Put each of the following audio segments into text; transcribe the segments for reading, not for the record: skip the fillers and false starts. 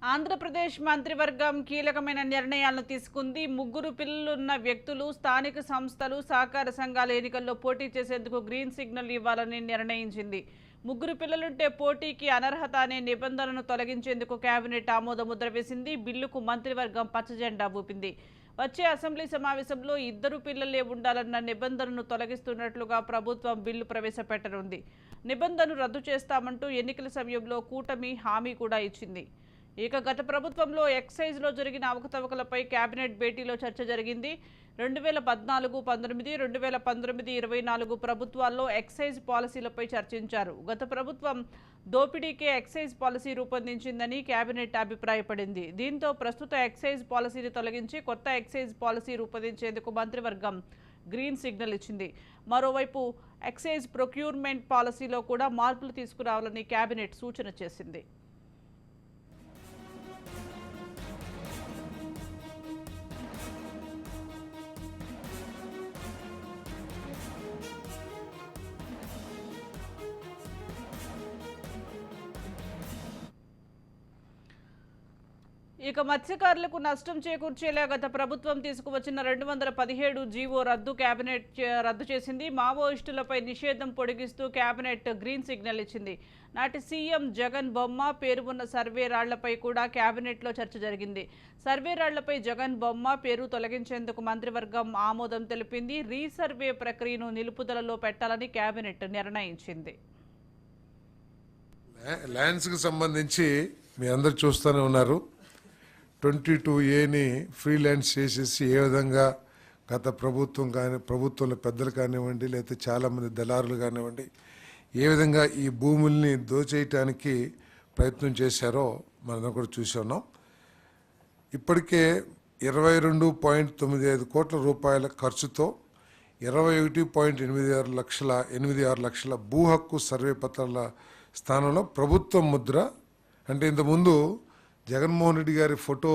ఆంధ్రప్రదేశ్ మంత్రివర్గం కీలకమైన నిర్ణయాలను తీసుకుంది. ముగ్గురు పిల్లలున్న వ్యక్తులు స్థానిక సంస్థలు, సహకార సంఘాల ఎన్నికల్లో పోటీ చేసేందుకు గ్రీన్ సిగ్నల్ ఇవ్వాలని నిర్ణయించింది. ముగ్గురు పిల్లలుంటే పోటీకి అనర్హత అనే నిబంధనను తొలగించేందుకు కేబినెట్ ఆమోద ముద్ర వేసింది. బిల్లుకు మంత్రివర్గం పచ్చజెండా ఊపింది. వచ్చే అసెంబ్లీ సమావేశంలో ఇద్దరు పిల్లలే ఉండాలన్న నిబంధనను తొలగిస్తున్నట్లుగా ప్రభుత్వం బిల్లు ప్రవేశపెట్టనుంది. నిబంధనను రద్దు చేస్తామంటూ ఎన్నికల సమయంలో కూటమి హామీ కూడా ఇచ్చింది. ఇక గత ప్రభుత్వంలో ఎక్సైజ్లో జరిగిన అవకతవకలపై కేబినెట్ భేటీలో చర్చ జరిగింది. 2014-19, 2019-24 ప్రభుత్వాల్లో ఎక్సైజ్ పాలసీలపై చర్చించారు. గత ప్రభుత్వం దోపిడీకే ఎక్సైజ్ పాలసీ రూపొందించిందని కేబినెట్ అభిప్రాయపడింది. దీంతో ప్రస్తుత ఎక్సైజ్ పాలసీని తొలగించి కొత్త ఎక్సైజ్ పాలసీ రూపొందించేందుకు మంత్రివర్గం గ్రీన్ సిగ్నల్ ఇచ్చింది. మరోవైపు ఎక్సైజ్ ప్రొక్యూర్మెంట్ పాలసీలో కూడా మార్పులు తీసుకురావాలని కేబినెట్ సూచన చేసింది. ఇక మత్స్యకారులకు నష్టం చేకూర్చేలా గత ప్రభుత్వం తీసుకువచ్చిన 217 జీవో కేబినెట్ రద్దు చేసింది. మావోయిస్టులపై నిషేధం పొడిగిస్తూ కేబినెట్ గ్రీన్ సిగ్నల్ ఇచ్చింది. నాటి సీఎం జగన్ బొమ్మ పేరు ఉన్న సర్వే రాళ్లపై కూడా కేబినెట్లో చర్చ జరిగింది. సర్వే రాళ్లపై జగన్ బొమ్మ పేరు తొలగించేందుకు మంత్రివర్గం ఆమోదం తెలిపింది. రీసర్వే ప్రక్రియను నిలుపుదలలో పెట్టాలని కేబినెట్ నిర్ణయించింది. ల్యాండ్స్కి సంబంధించి మీ అందరు చూస్తూనే ఉన్నారు. 22A ఫ్రీ ల్యాండ్స్ చేసేసి ఏ విధంగా గత ప్రభుత్వంలో పెద్దలు కానివ్వండి, లేకపోతే చాలామంది దళారులు కానివ్వండి, ఏ విధంగా ఈ భూముల్ని దోచేయటానికి ప్రయత్నం చేశారో మనం కూడా చూసి ఉన్నాం. ఇప్పటికే 22.95 కోట్ల రూపాయల ఖర్చుతో 21.86 లక్షల భూ హక్కు సర్వే పత్రాల స్థానంలో ప్రభుత్వం ముద్ర, అంటే ఇంతకుముందు జగన్మోహన్ రెడ్డి గారి ఫోటో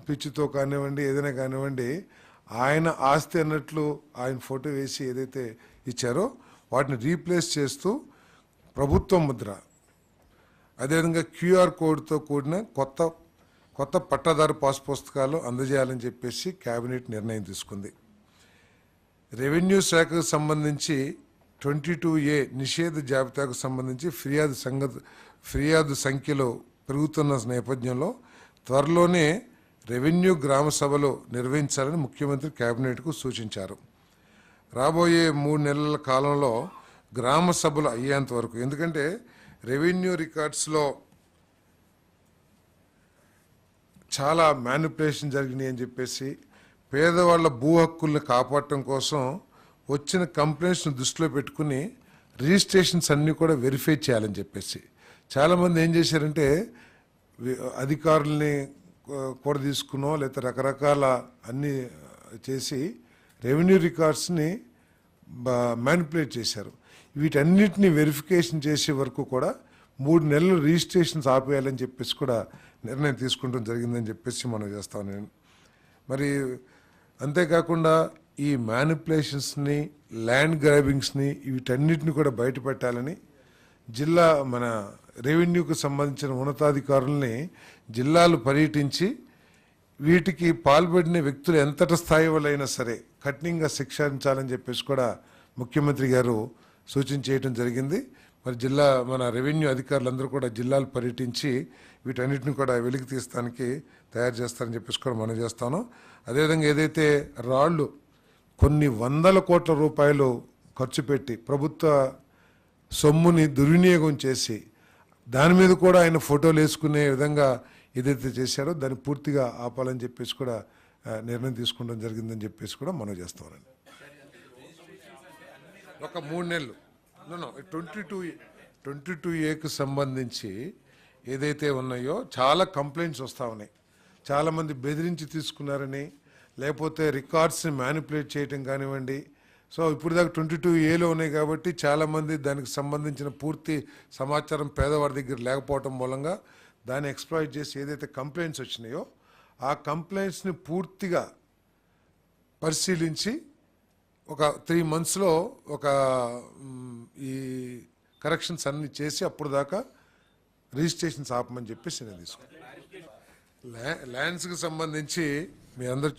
పిచ్చితో కానివ్వండి, ఏదైనా కానివ్వండి, ఆయన ఆస్తి అన్నట్లు ఆయన ఫోటో వేసి ఏదైతే ఇచ్చారో వాటిని రీప్లేస్ చేస్తూ ప్రభుత్వం ముద్ర, అదేవిధంగా QR కోడ్తో కూడిన కొత్త పట్టాదారు పాస్ పుస్తకాలు అందజేయాలని చెప్పేసి కేబినెట్ నిర్ణయం తీసుకుంది. రెవెన్యూ శాఖకు సంబంధించి 22A నిషేధ జాబితాకు సంబంధించి ఫిర్యాదు సంఖ్యలో పెరుగుతున్న నేపథ్యంలో త్వరలోనే రెవెన్యూ గ్రామ సభలు నిర్వహించాలని ముఖ్యమంత్రి కేబినెట్కు సూచించారు. రాబోయే 3 నెలల కాలంలో గ్రామ సభలు అయ్యేంత వరకు, ఎందుకంటే రెవెన్యూ రికార్డ్స్లో చాలా మ్యానిపులేషన్ జరిగినాయి అని చెప్పేసి పేదవాళ్ల భూ హక్కుల్ని కాపాడటం కోసం వచ్చిన కంప్లైంట్స్ను దృష్టిలో పెట్టుకుని రిజిస్ట్రేషన్స్ అన్నీ కూడా వెరిఫై చేయాలని చెప్పేసి చాలామంది ఏం చేశారంటే అధికారుల్ని కూడా తీసుకున్నో లేకపోతే రకరకాల అన్నీ చేసి రెవెన్యూ రికార్డ్స్ని మ్యానిపులేట్ చేశారు. వీటన్నిటిని వెరిఫికేషన్ చేసే వరకు కూడా 3 నెలలు రిజిస్ట్రేషన్స్ ఆపేయాలని చెప్పేసి కూడా నిర్ణయం తీసుకుంటం జరిగిందని చెప్పేసి మనం చేస్తాం. నేను మరి అంతేకాకుండా ఈ మ్యానిపులేషన్స్ని, ల్యాండ్ గ్రాబింగ్స్ని, వీటన్నిటిని కూడా బయటపెట్టాలని మన రెవెన్యూకు సంబంధించిన ఉన్నతాధికారుల్ని జిల్లాలు పర్యటించి వీటికి పాల్పడిన వ్యక్తులు ఎంతటి స్థాయి వాళ్ళైనా సరే కఠినంగా శిక్షించాలని చెప్పేసి కూడా ముఖ్యమంత్రి గారు సూచన చేయడం జరిగింది. మరి మన రెవెన్యూ అధికారులందరూ కూడా జిల్లాలు పర్యటించి వీటన్నిటిని కూడా వెలికి తీస్తానికి తయారు చేస్తారని చెప్పేసి కూడా మనం చేస్తాను. అదేవిధంగా ఏదైతే రాళ్ళు కొన్ని 100 కోట్ల రూపాయలు ఖర్చు పెట్టి ప్రభుత్వ సొమ్ముని దుర్వినియోగం చేసి దాని మీద కూడా ఆయన ఫోటోలు వేసుకునే విధంగా ఏదైతే చేశారో దాన్ని పూర్తిగా ఆపాలని చెప్పేసి కూడా నిర్ణయం తీసుకోవడం జరిగిందని చెప్పేసి కూడా మనం చేస్తామండి. ఒక 3 నెలలు 22Aకు సంబంధించి ఏదైతే ఉన్నాయో చాలా కంప్లైంట్స్ వస్తూ ఉన్నాయి. చాలామంది బెదిరించి తీసుకున్నారని, లేకపోతే రికార్డ్స్ని మ్యానిపులేట్ చేయటం కానివ్వండి. సో ఇప్పుడు దాకా 22Aలో ఉన్నాయి కాబట్టి చాలామంది దానికి సంబంధించిన పూర్తి సమాచారం పేదవాడి దగ్గర లేకపోవటం మూలంగా దాన్ని ఎక్స్ప్లాయిట్ చేసి ఏదైతే కంప్లైంట్స్ వచ్చినాయో ఆ కంప్లైంట్స్ని పూర్తిగా పరిశీలించి ఒక 3 monthsలో ఈ కరెక్షన్స్ అన్ని చేసి అప్పుడు దాకా రిజిస్ట్రేషన్స్ ఆపమని చెప్పేసి నేను తీసుకున్నాను. ల్యాండ్స్కి సంబంధించి మీ అందరు